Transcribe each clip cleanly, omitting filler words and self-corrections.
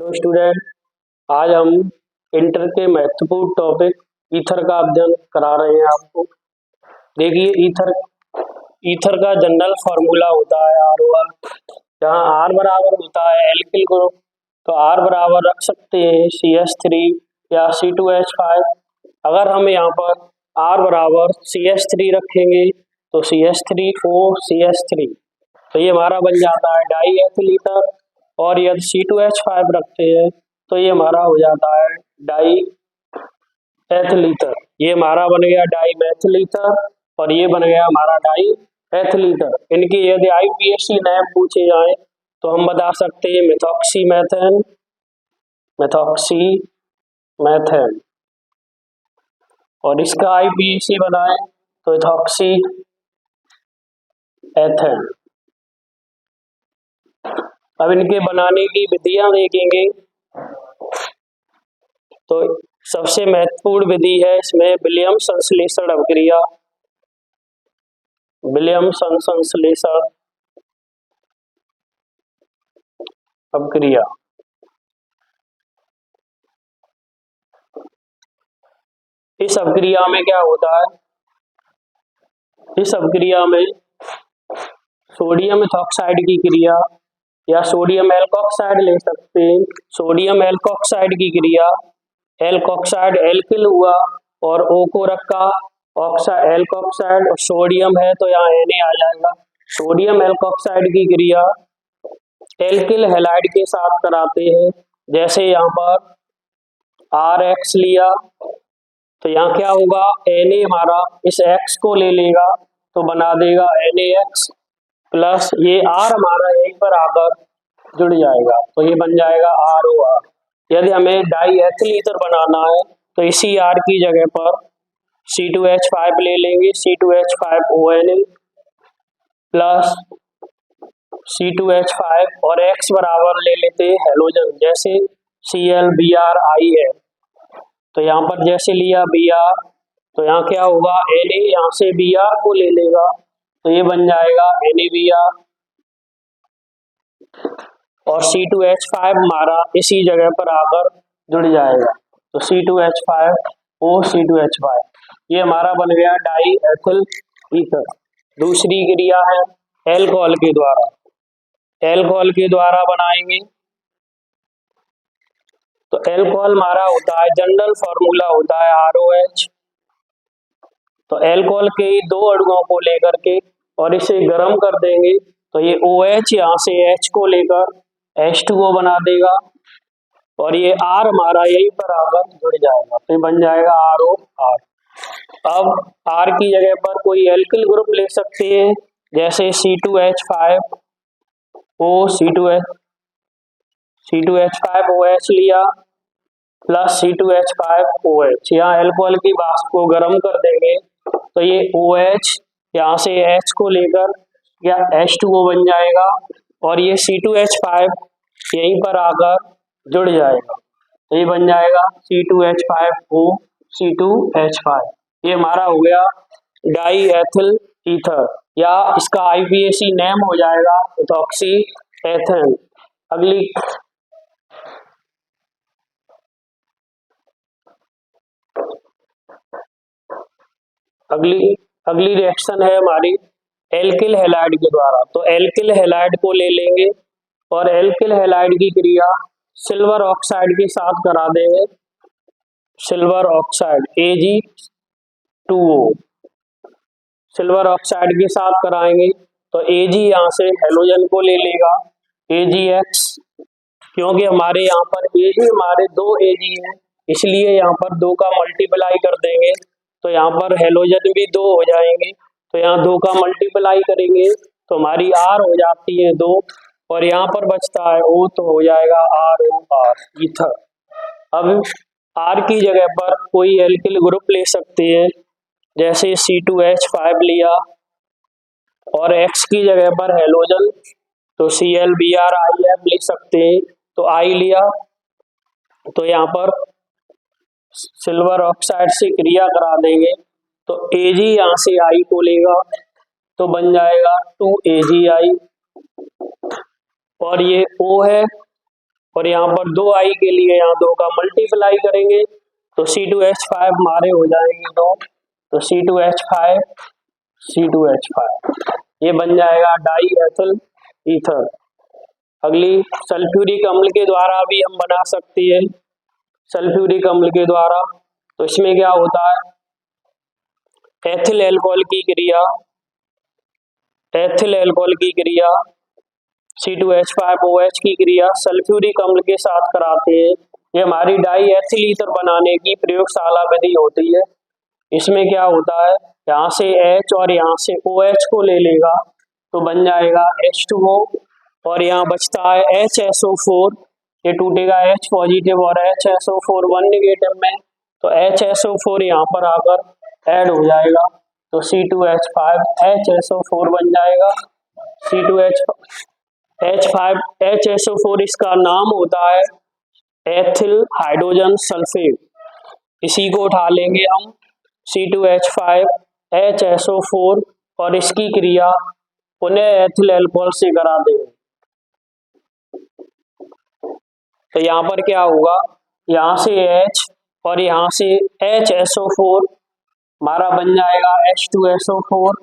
Hello student. आज हम inter के महत्वपूर्ण टॉपिक ईथर का अध्ययन करा रहे हैं आपको। देखिए ईथर ईथर का जनरल फार्मूला होता है ROR। जहाँ R बराबर होता है एल्किल ग्रुप, तो R बराबर रख सकते हैं CH3 या C2H5। अगर हम यहाँ पर R बराबर CH3 रखेंगे तो CH3O CH3, तो ये हमारा बन जाता है डाई एथिल ईथर। और यदि C2H5 रखते हैं तो ये हमारा हो जाता है डाई एथिल ईथर। ये हमारा बन गया डाई मैथिल ईथर और ये बन गया हमारा डाई एथिल ईथर। इनके यदि IUPAC नाम पूछे जाए तो हम बता सकते हैं मिथॉक्सी मैथेन, और इसका IUPAC बनाए तो इथॉक्सी एथेन। अब इनके बनाने की विधियां देखेंगे तो सबसे महत्वपूर्ण विधि है इसमें विलियम्स संश्लेषण अभिक्रिया। विलियम्स संश्लेषण अभिक्रिया इस अभिक्रिया में क्या होता है? इस अभिक्रिया में सोडियम इथॉक्साइड की क्रिया या सोडियम एल्कोक्साइड ले सकते हैं। सोडियम एल्कोक्साइड की क्रिया, एल्कोक्साइड एल्किल हुआ और O को रखा ऑक्साइड एल्कोक्साइड और सोडियम है तो यहाँ Na आ जाएगा। सोडियम एल्कोक्साइड की क्रिया एल्किल हैलाइड के साथ कराते हैं। जैसे यहाँ पर RX लिया तो यहाँ क्या होगा, Na हमारा इस X को ले लेगा तो बना देगा NaX प्लस ये R हमारा यहीं पर आकर जुड़ जाएगा तो ये बन जाएगा ROR। यदि हमें डाई एथिल ईथर बनाना है तो इसी R की जगह पर C2H5 ले लेंगे, C2H5ONA प्लस C2H5 और X बराबर ले लेते हैं हेलोजन, जैसे ClBrI है तो यहाँ पर जैसे लिया Br तो यहाँ क्या होगा, Na यहाँ से Br को ले लेगा तो ये बन जाएगा NaBr और C2H5 हमारा इसी जगह पर आकर जुड़ जाएगा तो C2H5O ये हमारा बन गया डाई एथिल ईथर। दूसरी क्रिया है एल्कोहल के द्वारा। एल्कोहल के द्वारा बनाएंगे तो एल्कोहल हमारा होता है, जनरल फॉर्मूला होता है ROH। तो एल्कोहल के दो अणुओं को लेकर के और इसे गर्म कर देंगे तो ये OH यहाँ से H को लेकर H2O बना देगा और ये R हमारा यहीं पर आकर जुड़ जाएगा तो ये बन जाएगा ROR। अब R की जगह पर कोई एल्किल ग्रुप ले सकते हैं, जैसे C2H5OH लिया प्लस C2H5OH। यहाँ एल्कोहल की वाष्प को गर्म कर देंगे तो ये OH यहाँ से H को लेकर या H2O बन जाएगा और ये C2H5 यहीं पर आकर जुड़ जाएगा तो ये बन जाएगा C2H5O। ये हमारा हो गया डाई एथिल ईथर या इसका IUPAC नेम हो जाएगा इथॉक्सी एथेन। अगली रिएक्शन है हमारी एल्किल हैलाइड के द्वारा। तो एल्किल हैलाइड को ले लेंगे और एल्किल हैलाइड की क्रिया सिल्वर ऑक्साइड के साथ करा देंगे। Silver oxide Ag2O silver oxide के साथ कराएंगे तो Ag यहाँ से हेलोजन को ले लेगा AgX, क्योंकि हमारे यहाँ पर Ag हमारे दो Ag है इसलिए यहाँ पर दो का मल्टीप्लाई कर देंगे तो यहाँ पर हेलोजन भी दो हो जाएंगे तो यहाँ दो का मल्टीप्लाई करेंगे तो हमारी R हो जाती है 2 और यहाँ पर बचता है O तो हो जाएगा ROR ईथर। अब R की जगह पर कोई एल्किल ग्रुप ले सकते हैं, जैसे C2H5 लिया और X की जगह पर हेलोजन तो ClBrIF लिख सकते हैं तो I लिया तो यहाँ पर सिल्वर ऑक्साइड से क्रिया करा देंगे तो Ag यहाँ से I को लेगा तो बन जाएगा 2AgI और ये O है और यहाँ पर 2 आई के लिए यहाँ 2 का मल्टीप्लाई करेंगे तो C2H5 हमारे हो जाएंगे 2, तो C2H5 C2H5 ये बन जाएगा डाई एथिल ईथर। अगली सल्फ्यूरिक अम्ल के द्वारा भी हम बना सकते हैं, सल्फ्यूरिक अम्ल के द्वारा। तो इसमें क्या होता है, एथिल अल्कोहल की क्रिया, एथिल अल्कोहल की क्रिया C2H5OH की क्रिया सल्फ्यूरिक अम्ल के साथ कराते हैं। ये हमारी डाई एथिल ईथर बनाने की प्रयोगशाला विधि होती है। इसमें क्या होता है, यहाँ से H और यहाँ से OH को ले लेगा तो बन जाएगा H2O और यहाँ बचता है HSO4, ये टूटेगा H पॉजिटिव और HSO4 1 नेगेटिव में, तो HSO4 यहाँ पर आकर ऐड हो जाएगा तो C2H5HSO4 बन जाएगा। C2H5HSO4 इसका नाम होता है एथिल हाइड्रोजन सल्फेट। इसी को उठा लेंगे हम C2H5HSO4 और इसकी क्रिया पुनः एथिल अल्कोहल से करा देंगे। तो यहाँ पर क्या होगा, यहाँ से H और यहाँ से HSO4 हमारा बन जाएगा H2SO4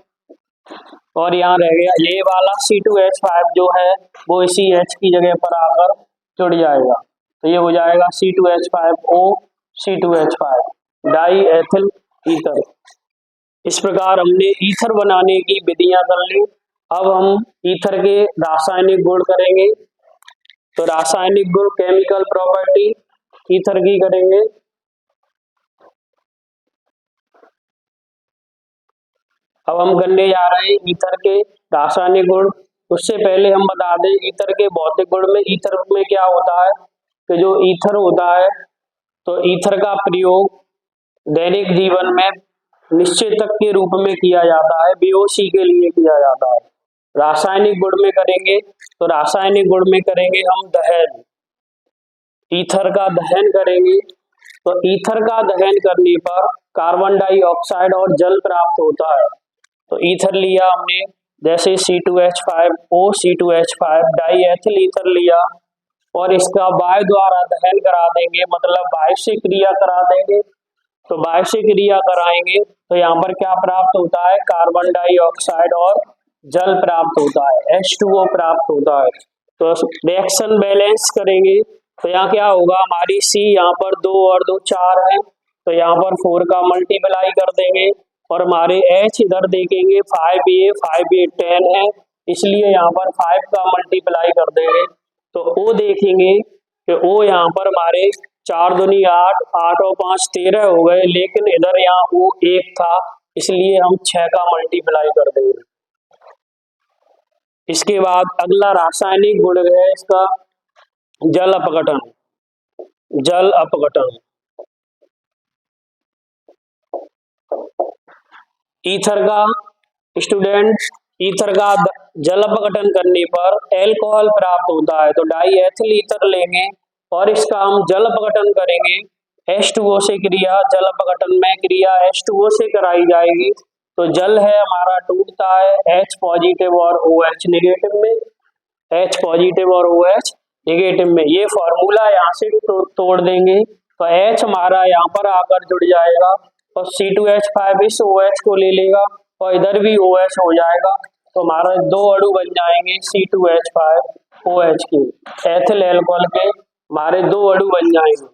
और यहाँ रह गया ये वाला C2H5 जो है वो इसी H की जगह पर आकर जुड़ जाएगा, तो ये हो जाएगा C2H5O C2H5 die ethyl ether. इस प्रकार हमने ईथर बनाने की विधियां कर ली। अब हम ईथर के रासायनिक गुण करेंगे। तो रासायनिक गुण, केमिकल प्रॉपर्टी ईथर की करेंगे। अब हम करने जा रहे हैं ईथर के रासायनिक गुण। उससे पहले हम बता दें ईथर के भौतिक गुण में, ईथर में क्या होता है कि जो ईथर होता है तो ईथर का प्रयोग दैनिक जीवन में निश्चेतक के रूप में किया जाता है, बेहोशी के लिए किया जाता है। रासायनिक गुण में करेंगे तो रासायनिक गुण में करेंगे हम दहन, ईथर का दहन करेंगे। तो ईथर का दहन करने पर कार्बन डाइऑक्साइड और जल प्राप्त होता है। तो ईथर लिया हमने, जैसे C2H5O C2H5 die ethyl ether लिया और इसका वायु द्वारा दहन करा देंगे, मतलब वायु से क्रिया करा देंगे। तो वायु से क्रिया कराएंगे तो यहाँ पर क्या प्राप्त होता है, कार्बन डाइऑक्साइड और जल प्राप्त होता है, H2O प्राप्त होता है। तो रिएक्शन बैलेंस करेंगे तो यहाँ क्या होगा, हमारी C यहाँ पर 2 और 2 4 है, तो यहाँ पर 4 का मल्टीप्लाई कर देंगे और हमारे H इधर देखेंगे 5A 10 है, इसलिए यहाँ पर 5 का मल्टीप्लाई कर देंगे। तो O देखेंगे कि O यहाँ पर हमारे 4 दूनी 8, 8 और 5 13 हो गए, लेकिन इधर यहाँ O 1 था, इसलिए हम 6 का मल्टीप्लाई कर देंगे। इसके बाद अगला रासायनिक गुण है इसका जल अपघटन, जल अपघटन। ईथर का स्टूडेंट, ईथर का जल अपघटन करने पर एल्कोहल प्राप्त होता है। तो डाई एथिल ईथर लेंगे और इसका हम जल अपघटन करेंगे H2O से क्रिया, जल अपघटन में क्रिया H2O से कराई जाएगी। तो जल है हमारा टूटता है H पॉजिटिव और OH नेगेटिव में, H पॉजिटिव और OH नेगेटिव में। ये फॉर्मूला यहाँ से तोड़ देंगे तो H हमारा यहाँ पर आकर जुड़ जाएगा और C2H5 इस OH को ले लेगा और इधर भी OH हो जाएगा, तो हमारा 2 अणु बन जाएंगे C2H5OH के, एथिल अल्कोहल के हमारे 2 अणु बन जाएंगे।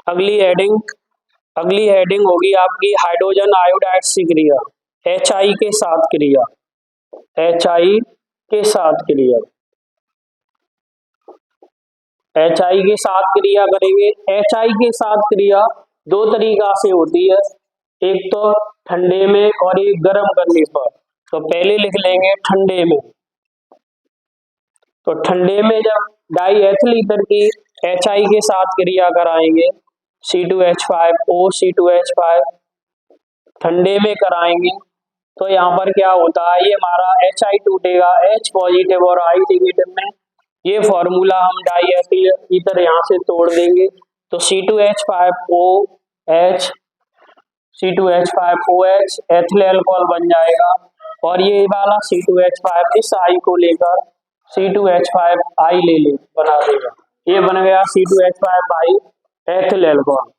अगली हेडिंग होगी आपकी हाइड्रोजन आयोडाइड से क्रिया, HI के साथ क्रिया, HI के साथ क्रिया, HI के साथ क्रिया करेंगे। HI के साथ क्रिया 2 तरीका से होती है, एक तो ठंडे में और एक गर्म करने पर। तो पहले लिख लेंगे ठंडे में। तो ठंडे में जब डाई एथिल ईथर की HI के साथ क्रिया कराएंगे C2H5O C2H5 ठंडे में कराएंगे तो यहाँ पर क्या होता है, ये हमारा HI टूटेगा H पॉजिटिव और I नेगेटिव में। ये फॉर्मूला हम डाई एथिल ईथर यहाँ से तोड़ देंगे तो C2H5OH एथिल अल्कोहल बन जाएगा और ये वाला C2H5 इस आई को लेकर C2H5 आई ले ले बना देगा। ये बन गया C2H5 by ethyl alcohol.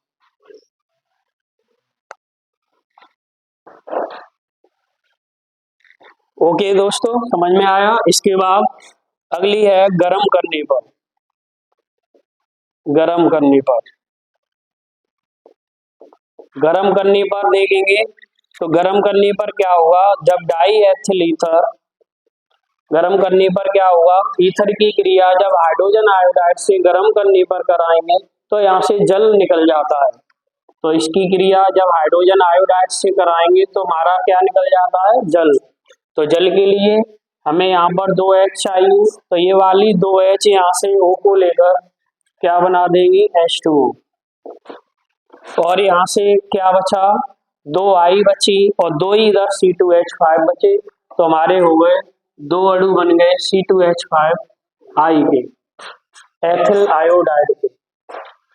Okay दोस्तों, समझ में आया। इसके बाद अगली है गरम करने पर। गरम करने पर देखेंगे तो गरम करने पर क्या होगा, जब डाई एथिल ईथर गरम करने पर क्या होगा, ईथर की क्रिया जब हाइड्रोजन आयोडाइड से गरम करने पर कराएंगे तो यहाँ से जल निकल जाता है। तो इसकी क्रिया जब हाइड्रोजन आयोडाइड से कराएंगे तो हमारा क्या निकल जाता है, जल। तो जल के लिए हमें यहाँ पर 2H चाहिए, तो ये वाली 2H यहाँ से O को लेकर क्या बना देंगे, H2O। और यहाँ से क्या बचा, 2I बची और 2 ही इधर C2H5 बचे, तो हमारे हो गए 2 अणु बन गए C2H5 के, एथिल आयोडाइड के।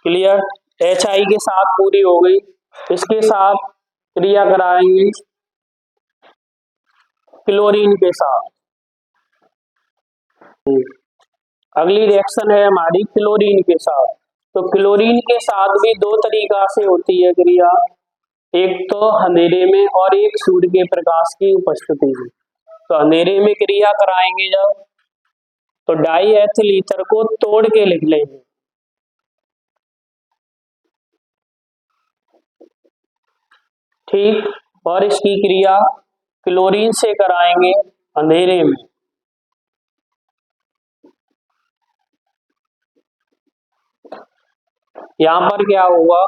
क्लियर। HI के साथ पूरी हो गई। इसके साथ क्रिया कराएंगे क्लोरीन के साथ। अगली रिएक्शन है हमारी क्लोरीन के साथ। तो क्लोरीन के साथ भी 2 तरीका से होती है क्रिया, एक तो अंधेरे में और एक सूर्य के प्रकाश की उपस्थिति में। तो अंधेरे में क्रिया कराएंगे जब, तो डाई एथिल ईथर को तोड़ के लिख लेंगे। ठीक। और इसकी क्रिया क्लोरीन से कराएंगे अंधेरे में। यहाँ पर क्या होगा,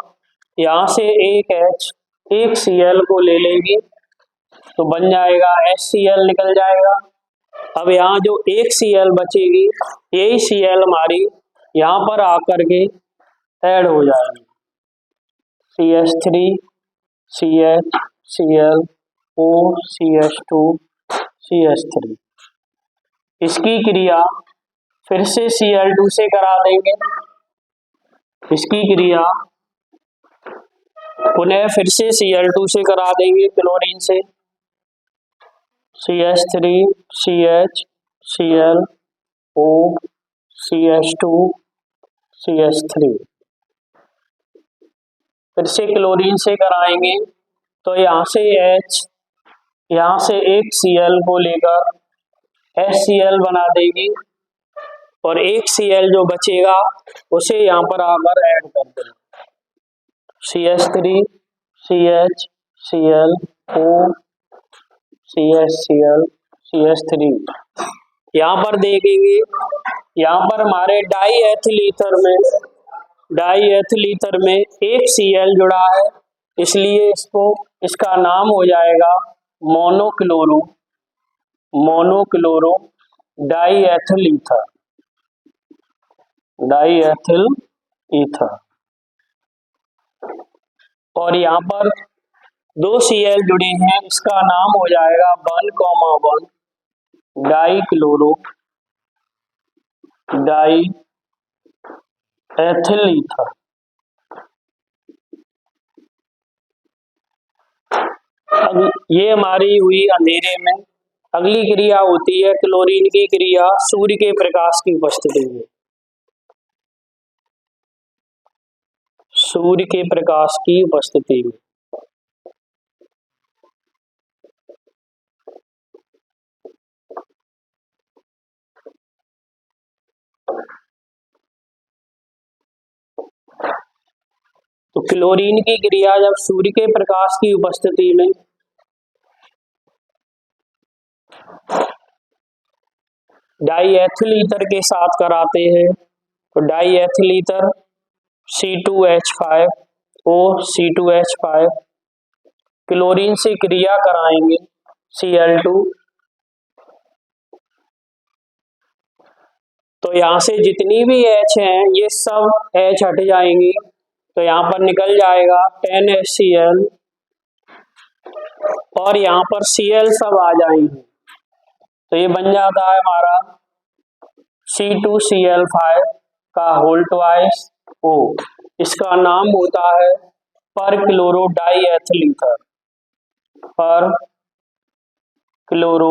यहाँ से एक H एक Cl को ले लेंगे तो बन जाएगा HCl निकल जाएगा। अब यहाँ जो एक Cl बचेगी, यही Cl हमारी यहाँ पर आकर के ऐड हो जाएगी, CH3 CH Cl O CH2 CH3। इसकी क्रिया फिर से Cl2 से करा देंगे। इसकी क्रिया पुनः फिर से Cl2 से करा देंगे क्लोरीन से, CH3 CH Cl O CH2 CH3। फिर से क्लोरीन से कराएंगे तो यहाँ से H, यहाँ से एक Cl को लेकर HCl बना देगी और एक Cl जो बचेगा उसे यहाँ पर आकर ऐड कर देंगे, CH3 CH Cl O CHCl CH3। यहाँ पर देखेंगे, यहाँ पर हमारे डाई एथिल ईथर में एक Cl जुड़ा है, इसलिए इसका नाम हो जाएगा मोनोक्लोरो डाई एथिल ईथर। और यहाँ पर 2 Cl जुड़े हैं, इसका नाम हो जाएगा 1,1 die chloro die ethyl ether. ये हमारी हुई अंधेरे में। अगली क्रिया होती है क्लोरीन की क्रिया सूर्य के प्रकाश की उपस्थिति में। सूर्य के प्रकाश की उपस्थिति में तो क्लोरीन की क्रिया जब सूर्य के प्रकाश की उपस्थिति में डाई एथिल ईथर के साथ कराते हैं तो die ethyl ether C2H5O C2H5 chlorine से क्रिया कराएंगे Cl2, तो यहाँ से जितनी भी H हैं ये सब H हट जाएंगी, तो यहाँ पर निकल जाएगा 10HCl और यहाँ पर Cl सब आ जाएंगे, तो ये बन जाता है हमारा C2Cl5 का होल ट्वाइस O। इसका नाम होता है पर क्लोरो डाई एथिल ईथर, पर क्लोरो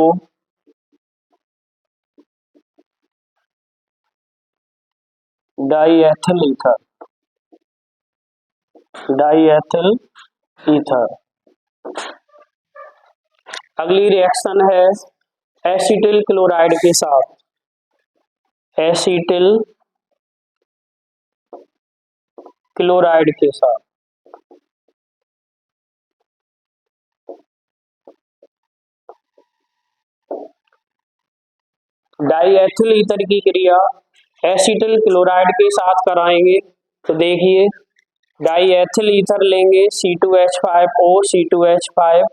डाईएथिल ईथर। अगली रिएक्शन है एसिटिल क्लोराइड के साथ। एसिटिल क्लोराइड के साथ डाईएथिल ईथर की क्रिया एसिटिल क्लोराइड के साथ कराएंगे। तो देखिए, डाईएथिल ईथर लेंगे C2H5O C2H5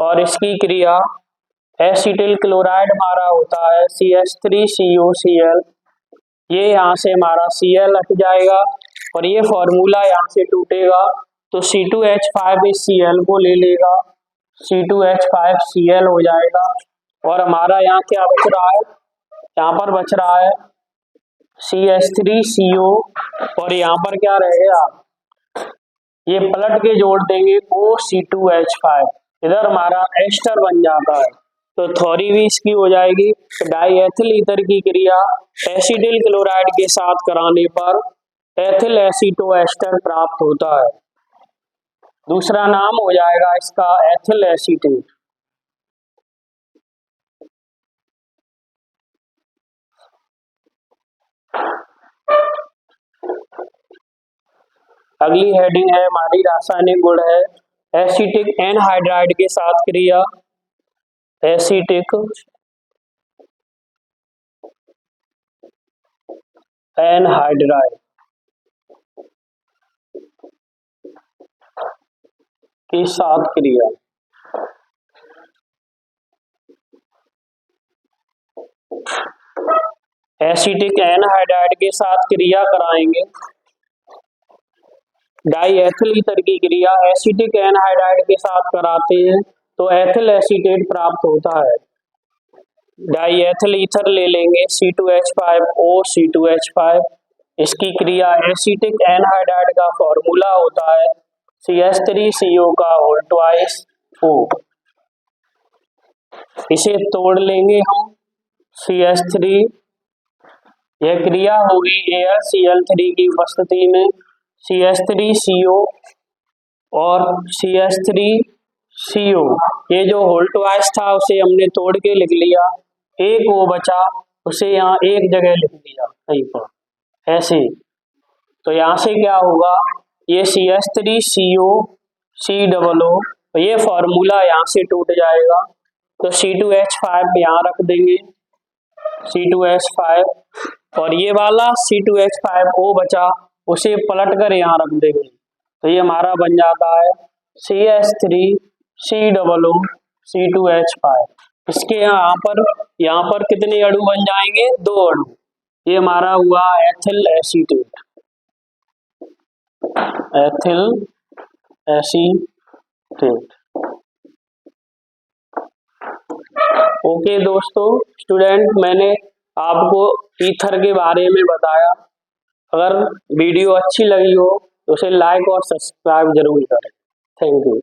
और इसकी क्रिया एसिटिल क्लोराइड हमारा होता है CH3COCl। ये यहाँ से हमारा Cl हट जाएगा और ये फॉर्मूला यहाँ से टूटेगा, तो C2H5 इस Cl को ले लेगा, C2H5Cl हो जाएगा। और हमारा यहाँ क्या बच रहा है, यहाँ पर बच रहा है CH3CO और यहाँ पर क्या रहेगा, ये पलट के जोड़ देंगे OC2H5, इधर हमारा एस्टर बन जाता है, तो थ्योरी भी इसकी हो जाएगी। डाईएथिल ईथर की क्रिया एसिटिल क्लोराइड के साथ कराने पर एथिल एसीटो एस्टर प्राप्त होता है। दूसरा नाम हो जाएगा इसका एथिल एसीटेट। अगली हेडिंग है हमारी रासायनिक गुण है एसिटिक एनहाइड्राइड के साथ क्रिया। एसिटिक एनहाइड्राइड के साथ क्रिया। एसिटिक एनहाइड्राइड के साथ क्रिया कराएंगे। डाईएथिल ईथर की क्रिया एसिटिक एनहाइड्राइड के साथ कराते हैं तो एथिल एसीटेट प्राप्त होता है। डाईएथिल ईथर ले लेंगे C2H5O C2H5, इसकी क्रिया एसिटिक एनहाइड्राइड का फॉर्मूला होता है CH3CO का होल ट्वाइस O। इसे तोड़ लेंगे हम CH3, यह क्रिया होगी AlCl3 की उपस्थिति में CH3CO और CH3CO, ये जो होल ट्वाइस था उसे हमने तोड़ के लिख लिया, एक वो बचा उसे यहाँ एक जगह लिख दिया कहीं पर ऐसे। तो यहाँ से क्या होगा, ये CH3CO COO, ये फॉर्मूला यहाँ से टूट जाएगा, तो C2H5 यहाँ रख देंगे C2H5 और ये वाला C2H5O बचा उसे पलट कर यहाँ रख देंगे, तो ये हमारा बन जाता है CH3COO C2H5। इसके यहाँ पर कितने अणु बन जाएंगे, 2 अणु। ये हमारा हुआ ethyl acetate, ethyl acetate. Okay दोस्तों, स्टूडेंट, मैंने आपको ईथर के बारे में बताया। अगर वीडियो अच्छी लगी हो तो उसे लाइक और सब्सक्राइब जरूर करें। Thank you.